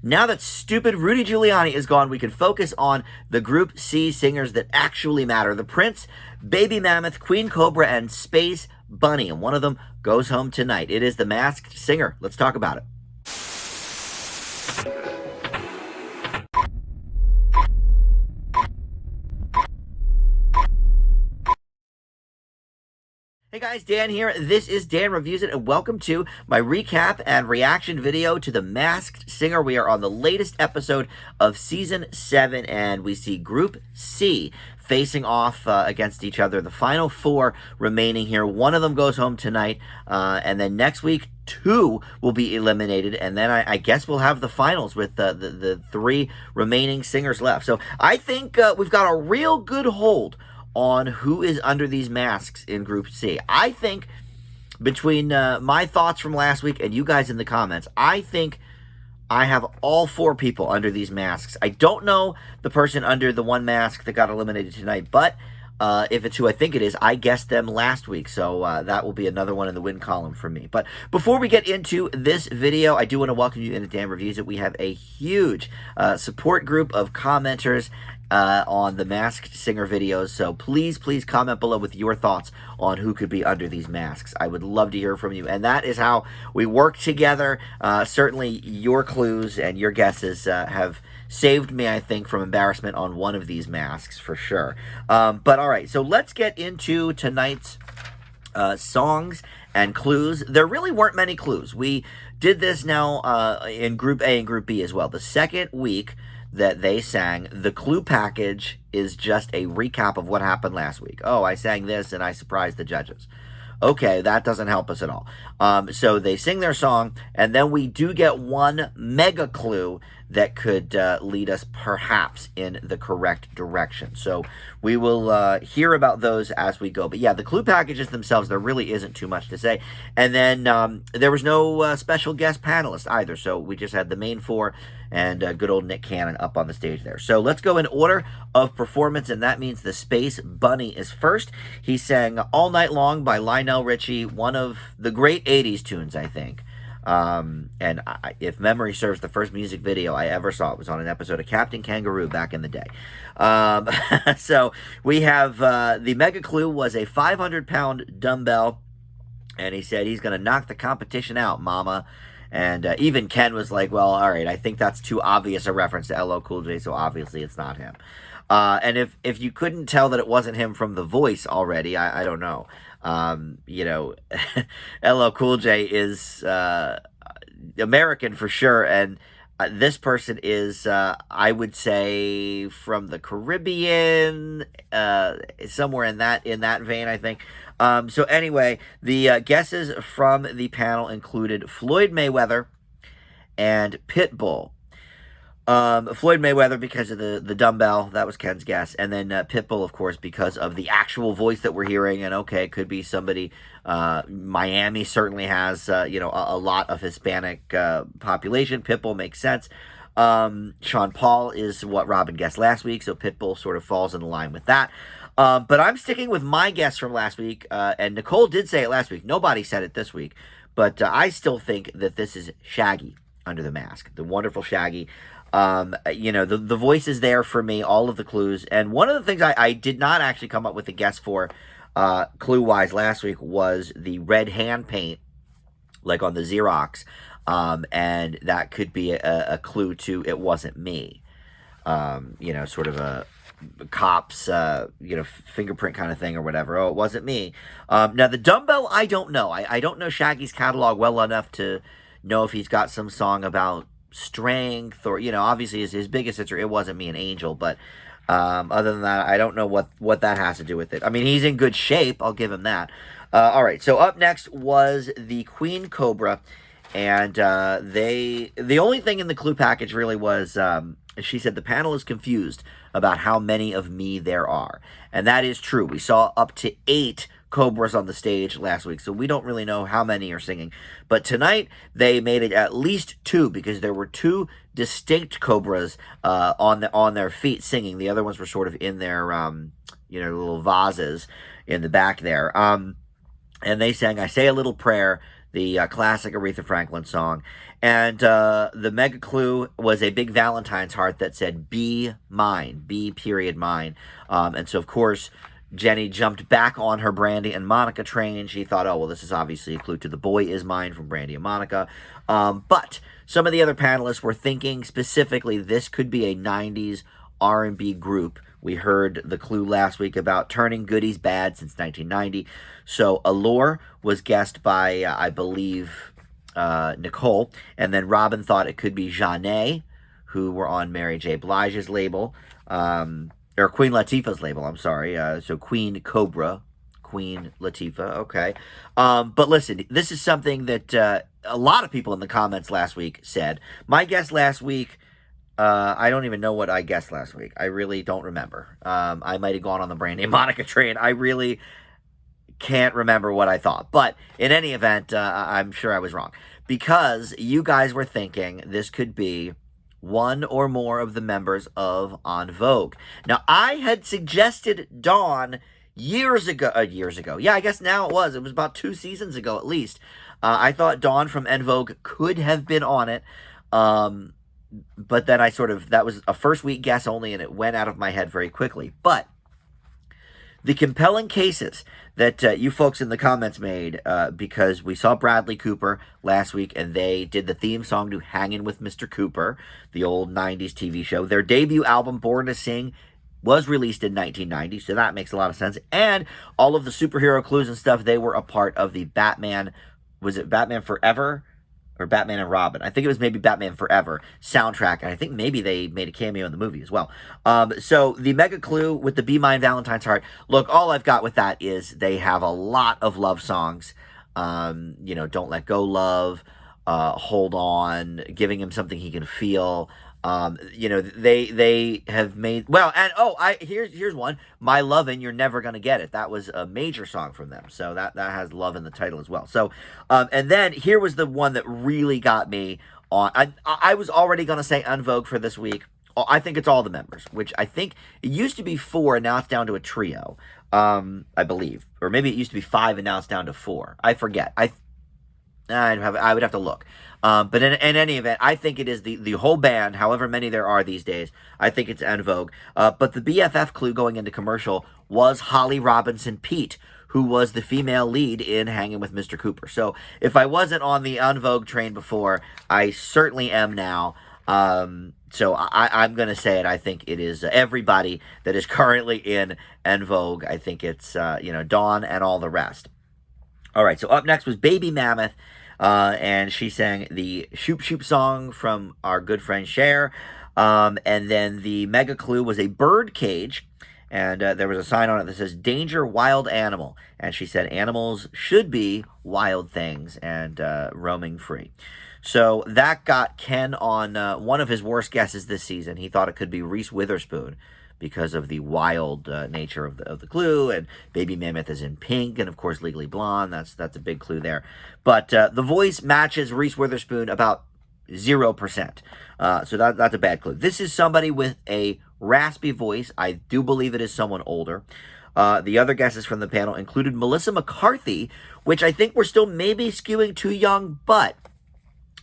Now that stupid Rudy Giuliani is gone, we can focus on the Group C singers that actually matter. The Prince, Baby Mammoth, Queen Cobra, and Space Bunny. And one of them goes home tonight. It is the Masked Singer. Let's talk about it. Hey guys, Dan here. This is Dan Reviews It, and welcome to my recap and reaction video to The Masked Singer. We are on the latest episode of Season 7, and we see Group C facing off against each other. The final 4 remaining here. One of them goes home tonight, and then next week, 2 will be eliminated, and then I guess we'll have the finals with the 3 remaining singers left. So I think we've got a real good hold on who is under these masks in Group C. I think between my thoughts from last week and you guys in the comments, I think I have all 4 people under these masks. I don't know the person under the one mask that got eliminated tonight, but if it's who I think it is, I guessed them last week, so that will be another one in the win column for me. But before we get into this video, I do want to welcome you into Dan Reviews It. We have a huge support group of commenters on the Masked Singer videos, so please comment below with your thoughts on who could be under these masks. I would love to hear from you, and that is how we work together. Certainly your clues and your guesses have saved me, I think, from embarrassment on one of these masks for sure. But all right, so let's get into tonight's songs and clues. There really weren't many clues. We did this now in Group A and Group B as well. The second week that they sang, the clue package is just a recap of what happened last week. Oh, I sang this and I surprised the judges. Okay, that doesn't help us at all. So they sing their song, and then we do get one mega clue that could lead us perhaps in the correct direction. So we will hear about those as we go. But yeah, the clue packages themselves, there really isn't too much to say. And then there was no special guest panelist either. So we just had the main 4 and good old Nick Cannon up on the stage there. So let's go in order of performance, and that means the Space Bunny is first. He sang All Night Long by Lionel Richie, one of the great 80s tunes, I think. And if memory serves, the first music video I ever saw, it was on an episode of Captain Kangaroo back in the day. So we have the mega clue was a 500-pound dumbbell, and he said he's going to knock the competition out, mama. And even Ken was like, well, all right, I think that's too obvious a reference to LL Cool J, so obviously it's not him. And if you couldn't tell that it wasn't him from the voice already, I don't know. You know, LL Cool J is American for sure, and this person is, I would say, from the Caribbean, somewhere in that vein, I think. So anyway, the guesses from the panel included Floyd Mayweather and Pitbull. Floyd Mayweather because of the dumbbell, that was Ken's guess, and then Pitbull, of course, because of the actual voice that we're hearing, and okay, it could be somebody. Miami certainly has, you know, a lot of Hispanic population. Pitbull makes sense. Sean Paul is what Robin guessed last week, so Pitbull sort of falls in line with that. But I'm sticking with my guess from last week, and Nicole did say it last week. Nobody said it this week, but I still think that this is Shaggy under the mask, the wonderful Shaggy. You know, the voice is there for me, all of the clues. And one of the things I did not actually come up with a guess for, clue-wise last week, was the red hand paint, like on the Xerox. And that could be a clue to it wasn't me. You know, sort of a cop's, you know, fingerprint kind of thing or whatever. Oh, it wasn't me. Now, the dumbbell, I don't know. I don't know Shaggy's catalog well enough to know if he's got some song about strength, or, you know, obviously his biggest hits are It Wasn't Me and Angel, but other than that, I don't know what that has to do with it. I mean, he's in good shape, I'll give him that. All right, so up next was the Queen Cobra, and the only thing in the clue package really was, she said the panel is confused about how many of me there are, and that is true. We saw up to 8 Cobras on the stage last week, so we don't really know how many are singing. But tonight, they made it at least 2, because there were 2 distinct Cobras on their feet singing. The other ones were sort of in their, you know, little vases in the back there. And they sang, I Say a Little Prayer, the classic Aretha Franklin song. And the mega clue was a big Valentine's heart that said, "Be mine," be period mine. And so, of course, Jenny jumped back on her Brandy and Monica train. She thought, oh, well, this is obviously a clue to "The Boy Is Mine" from Brandy and Monica. But some of the other panelists were thinking specifically this could be a 90s R&B group. We heard the clue last week about turning goodies bad since 1990. So Allure was guessed by, I believe, Nicole. And then Robin thought it could be Jeanne, who were on Mary J. Blige's label. Or Queen Latifah's label, I'm sorry. So Queen Cobra, Queen Latifah, okay. But listen, this is something that a lot of people in the comments last week said. My guess last week, I don't even know what I guessed last week. I really don't remember. I might have gone on the Brandy and Monica train. I really can't remember what I thought. But in any event, I'm sure I was wrong. Because you guys were thinking this could be one or more of the members of En Vogue. Now, I had suggested Dawn years ago. Yeah, I guess now it was. It was about 2 seasons ago at least. I thought Dawn from En Vogue could have been on it. But then that was a first week guess only, and it went out of my head very quickly. But the compelling cases that you folks in the comments made, because we saw Bradley Cooper last week, and they did the theme song to Hangin' with Mr. Cooper, the old 90s TV show. Their debut album, Born to Sing, was released in 1990, so that makes a lot of sense. And all of the superhero clues and stuff, they were a part of the Batman, was it Batman Forever? Or Batman and Robin. I think it was maybe Batman Forever soundtrack, and I think maybe they made a cameo in the movie as well. So the mega clue with the Be Mine Valentine's Heart, look, all I've got with that is they have a lot of love songs. Don't Let Go Love, Hold On, Giving Him Something He Can Feel. They have made, well, and here's one, My Lovin', You're Never Gonna Get It. That was a major song from them, so that has love in the title as well. So and then here was the one that really got me on. I was already gonna say En Vogue for this week. I think it's all the members, which I think it used to be 4 and now it's down to a trio, I believe, or maybe it used to be 5 and now it's down to 4. I forget. I would have to look. But in any event, I think it is the whole band, however many there are these days. I think it's En Vogue. But the BFF clue going into commercial was Holly Robinson Pete, who was the female lead in Hanging with Mr. Cooper. So if I wasn't on the En Vogue train before, I certainly am now. So I'm going to say it. I think it is everybody that is currently in En Vogue. I think it's, Dawn and all the rest. All right, so up next was Baby Mammoth. And she sang the Shoop Shoop song from our good friend Cher. And then the mega clue was a bird cage. And there was a sign on it that says, "Danger, wild animal." And she said animals should be wild things and roaming free. So that got Ken on one of his worst guesses this season. He thought it could be Reese Witherspoon, because of the wild nature of the clue, and Baby Mammoth is in pink, and of course Legally Blonde. That's a big clue there. But the voice matches Reese Witherspoon about 0%. So that's a bad clue. This is somebody with a raspy voice. I do believe it is someone older. The other guesses from the panel included Melissa McCarthy, which I think we're still maybe skewing too young, but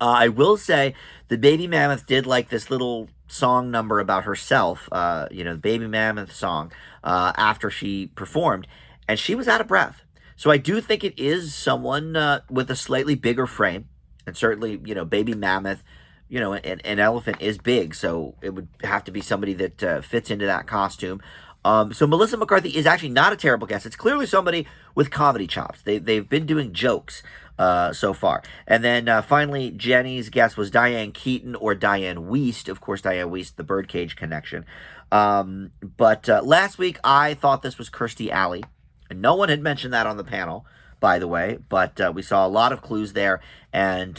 I will say the Baby Mammoth did like this little song number about herself, the Baby Mammoth song, after she performed, and she was out of breath. So I do think it is someone with a slightly bigger frame, and certainly, Baby Mammoth, an elephant is big, so it would have to be somebody that fits into that costume. So Melissa McCarthy is actually not a terrible guess. It's clearly somebody with comedy chops. They've been doing jokes so far. And then finally, Jenny's guess was Diane Keaton or Diane Wiest. Of course, Diane Wiest, the Birdcage connection. But last week, I thought this was Kirstie Alley. And no one had mentioned that on the panel, by the way. But we saw a lot of clues there. And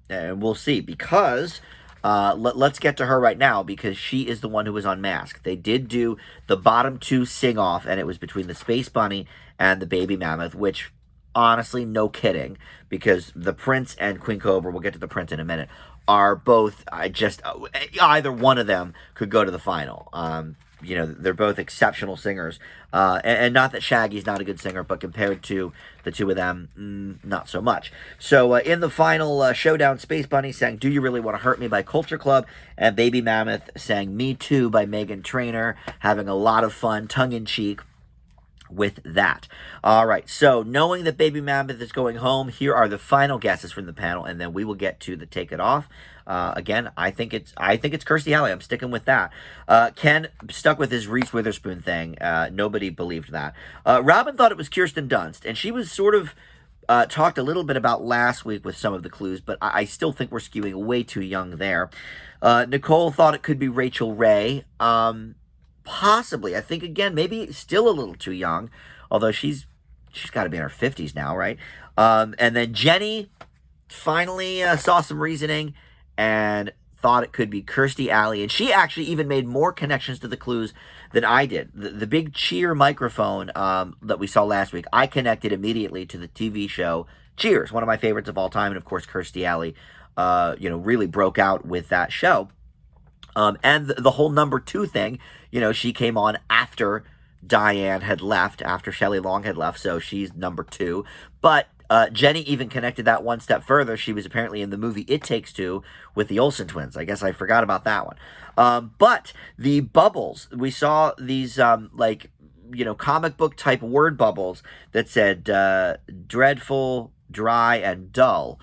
we'll see. Because let's get to her right now, because she is the one who was unmasked. They did do the bottom 2 sing-off, and it was between the Space Bunny and the Baby Mammoth, which, honestly, no kidding, because the Prince and Queen Cobra, we'll get to the Prince in a minute, are both, either one of them could go to the final. they're both exceptional singers. And not that Shaggy's not a good singer, but compared to the two of them, not so much. So in the final showdown, Space Bunny sang Do You Really Want to Hurt Me by Culture Club, and Baby Mammoth sang Me Too by Meghan Trainor, having a lot of fun, tongue-in-cheek, with that. All right, so knowing that Baby Mammoth is going home, here are the final guesses from the panel, and then we will get to the Take It Off. Again, I think it's Kirstie Alley. I'm sticking with that. Ken stuck with his Reese Witherspoon thing. Nobody believed that. Robin thought it was Kirsten Dunst, and she was sort of talked a little bit about last week with some of the clues, but I still think we're skewing way too young there. Nicole thought it could be Rachel Ray. Possibly. I think, again, maybe still a little too young, although she's got to be in her 50s now, right? And then Jenny finally saw some reasoning and thought it could be Kirstie Alley, and she actually even made more connections to the clues than I did. The big cheer microphone that we saw last week, I connected immediately to the TV show Cheers, one of my favorites of all time, and of course Kirstie Alley, really broke out with that show. And the whole number 2 thing, she came on after Diane had left, after Shelley Long had left, so she's number 2. But Jenny even connected that one step further. She was apparently in the movie It Takes Two with the Olsen twins. I guess I forgot about that one. But the bubbles, we saw these comic book type word bubbles that said dreadful, dry, and dull.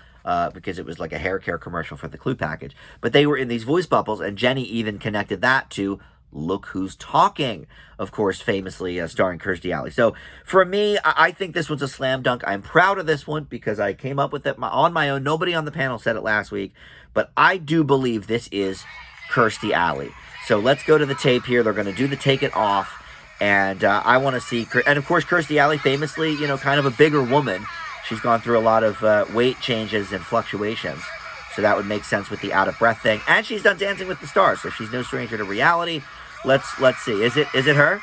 Because it was like a hair care commercial for the Clue package. But they were in these voice bubbles, and Jenny even connected that to Look Who's Talking, of course, famously starring Kirstie Alley. So for me, I think this one's a slam dunk. I'm proud of this one because I came up with it on my own. Nobody on the panel said it last week, but I do believe this is Kirstie Alley. So let's go to the tape here. They're going to do the Take It Off, and I want to see, and of course, Kirstie Alley, famously, kind of a bigger woman. She's gone through a lot of weight changes and fluctuations, so that would make sense with the out-of-breath thing. And she's done Dancing with the Stars, so she's no stranger to reality. Let's see. Is it her?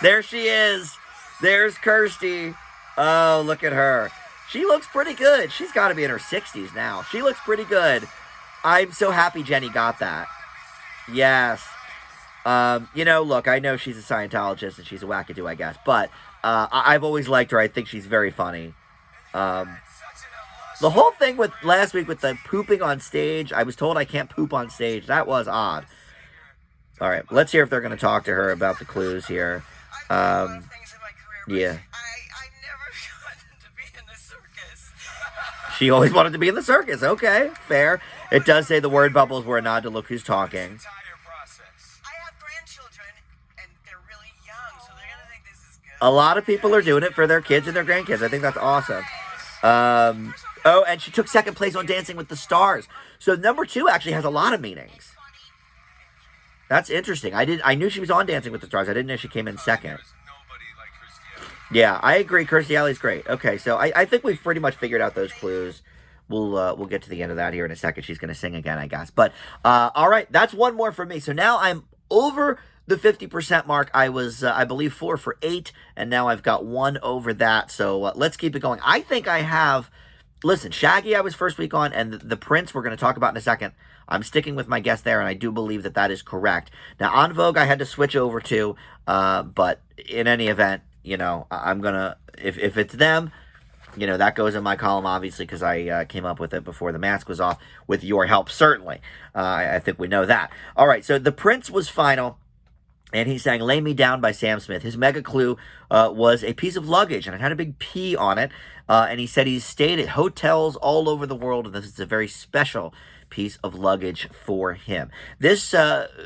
There she is. There's Kirstie. Oh, look at her. She looks pretty good. She's got to be in her 60s now. She looks pretty good. I'm so happy Jenny got that. Yes. Look, I know she's a Scientologist and she's a wackadoo, I guess, but I've always liked her. I think she's very funny. The whole thing with last week with the pooping on stage, I was told I can't poop on stage. That was odd. All right, let's hear if they're going to talk to her about the clues here. Yeah. I never wanted to be in the circus. She always wanted to be in the circus. Okay, fair. It does say the word bubbles were a nod to Look Who's Talking. I have grandchildren, and they're really young, so they're going to think this is good. A lot of people are doing it for their kids and their grandkids. I think that's awesome. And she took second place on Dancing with the Stars. So number 2 actually has a lot of meanings. That's interesting. I knew she was on Dancing with the Stars. I didn't know she came in second. Yeah, I agree. Kirstie Alley's great. Okay, so I think we've pretty much figured out those clues. We'll get to the end of that here in a second. She's going to sing again, I guess. But, all right, that's one more for me. So now I'm over the 50% mark. I was, I believe, 4 for 8, and now I've got 1 over that. So let's keep it going. I think I have, listen, Shaggy I was first week on, and the Prince we're going to talk about in a second. I'm sticking with my guess there, and I do believe that that is correct. Now, En Vogue I had to switch over to, but in any event, I'm going to, if it's them, that goes in my column, obviously, because I came up with it before the mask was off, with your help, certainly. I think we know that. All right, so the Prince was final, and he sang Lay Me Down by Sam Smith. His mega clue was a piece of luggage, and it had a big P on it, and he said he's stayed at hotels all over the world, and this is a very special piece of luggage for him. This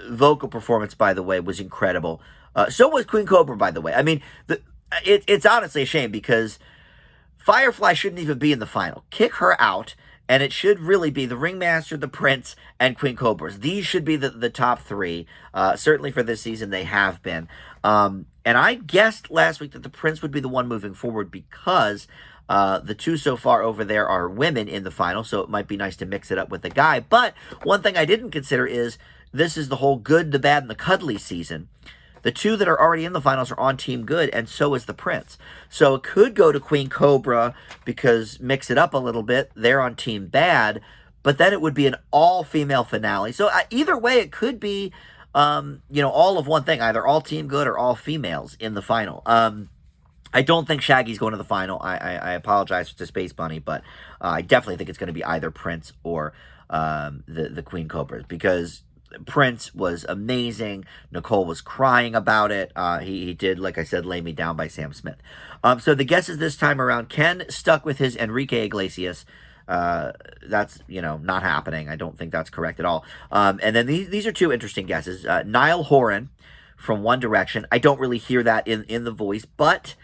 vocal performance, by the way, was incredible. So was Queen Cobra, by the way. I mean, it's honestly a shame because Firefly shouldn't even be in the final. Kick her out, and it should really be the Ringmaster, the Prince, and Queen Cobras. These should be the top 3. Certainly for this season, they have been. And I guessed last week that the Prince would be the one moving forward because the 2 so far over there are women in the final, so it might be nice to mix it up with a guy. But one thing I didn't consider is this is the whole good, the bad, and the cuddly season. The 2 that are already in the finals are on Team Good, and so is the Prince. So it could go to Queen Cobra because mix it up a little bit. They're on Team Bad, but then it would be an all-female finale. So either way, it could be all of one thing, either all team good or all females in the final. I don't think Shaggy's going to the final. I apologize to Space Bunny, but I definitely think it's going to be either Prince or the Queen Cobras, because Prince was amazing. Nicole was crying about it. He did, like I said, Lay Me Down by Sam Smith. So the guesses this time around, Ken stuck with his Enrique Iglesias. That's, not happening. I don't think that's correct at all. And then these are two interesting guesses. Niall Horan from One Direction. I don't really hear that in the voice, but,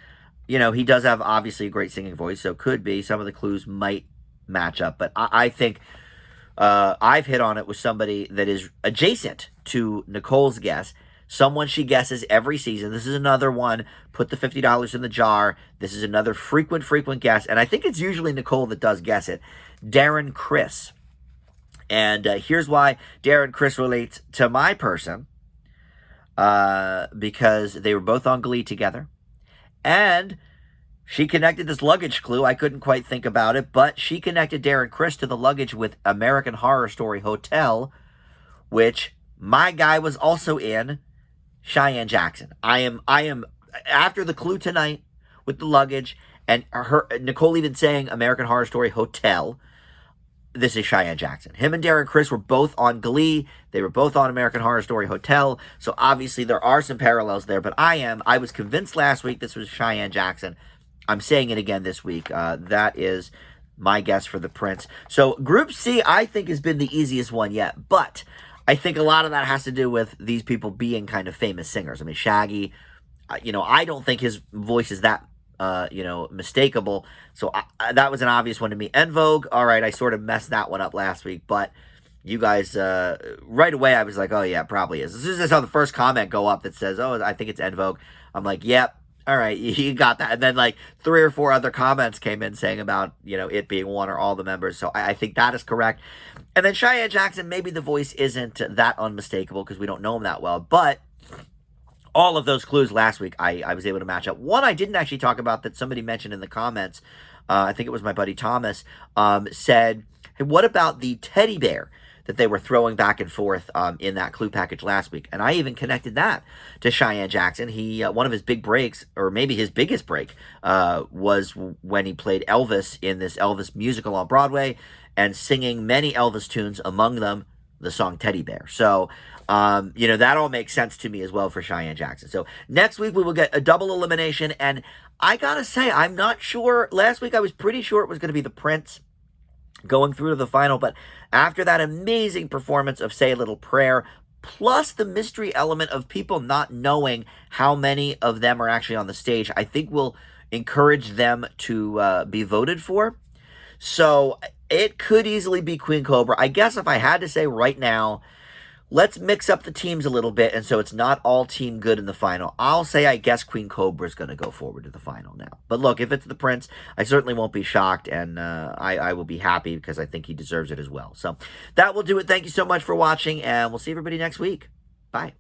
he does have obviously a great singing voice, so could be. Some of the clues might match up, but I think I've hit on it with somebody that is adjacent to Nicole's guess. Someone she guesses every season. This is another one. Put the $50 in the jar. This is another frequent guess. And I think it's usually Nicole that does guess it. Darren Criss. And here's why Darren Criss relates to my person. Because they were both on Glee together. And she connected this luggage clue. I couldn't quite think about it. But she connected Darren Criss to the luggage with American Horror Story Hotel, which my guy was also in. Cheyenne Jackson. I am after the clue tonight with the luggage and Nicole even saying American Horror Story Hotel. This is Cheyenne Jackson. Him and Darren Criss were both on Glee. They were both on American Horror Story Hotel. So obviously there are some parallels there, but I was convinced last week this was Cheyenne Jackson. I'm saying it again this week. That is my guess for the Prince. So Group C, I think, has been the easiest one yet, but I think a lot of that has to do with these people being kind of famous singers. I mean, Shaggy, I don't think his voice is that, mistakable. So that was an obvious one to me. En Vogue, all right, I sort of messed that one up last week, but you guys, right away, I was like, oh, yeah, it probably is. As soon as I saw the first comment go up that says, oh, I think it's En Vogue, I'm like, yep. All right, you got that. And then like 3 or 4 other comments came in saying about, it being one or all the members. So I think that is correct. And then Cheyenne Jackson, maybe the voice isn't that unmistakable because we don't know him that well. But all of those clues last week, I was able to match up. One I didn't actually talk about that somebody mentioned in the comments, I think it was my buddy Thomas, said, hey, what about the teddy bear that they were throwing back and forth in that clue package last week? And I even connected that to Cheyenne Jackson. He one of his big breaks, or maybe his biggest break, was when he played Elvis in this Elvis musical on Broadway and singing many Elvis tunes, among them the song Teddy Bear. So, that all makes sense to me as well for Cheyenne Jackson. So next week we will get a double elimination, and I gotta say, I'm not sure. Last week I was pretty sure it was going to be the Prince going through to the final, but after that amazing performance of Say a Little Prayer, plus the mystery element of people not knowing how many of them are actually on the stage, I think will encourage them to be voted for. So it could easily be Queen Cobra. I guess if I had to say right now, let's mix up the teams a little bit, and so it's not all team good in the final. I'll say I guess Queen Cobra is going to go forward to the final now. But look, if it's the Prince, I certainly won't be shocked, and I will be happy because I think he deserves it as well. So that will do it. Thank you so much for watching, and we'll see everybody next week. Bye.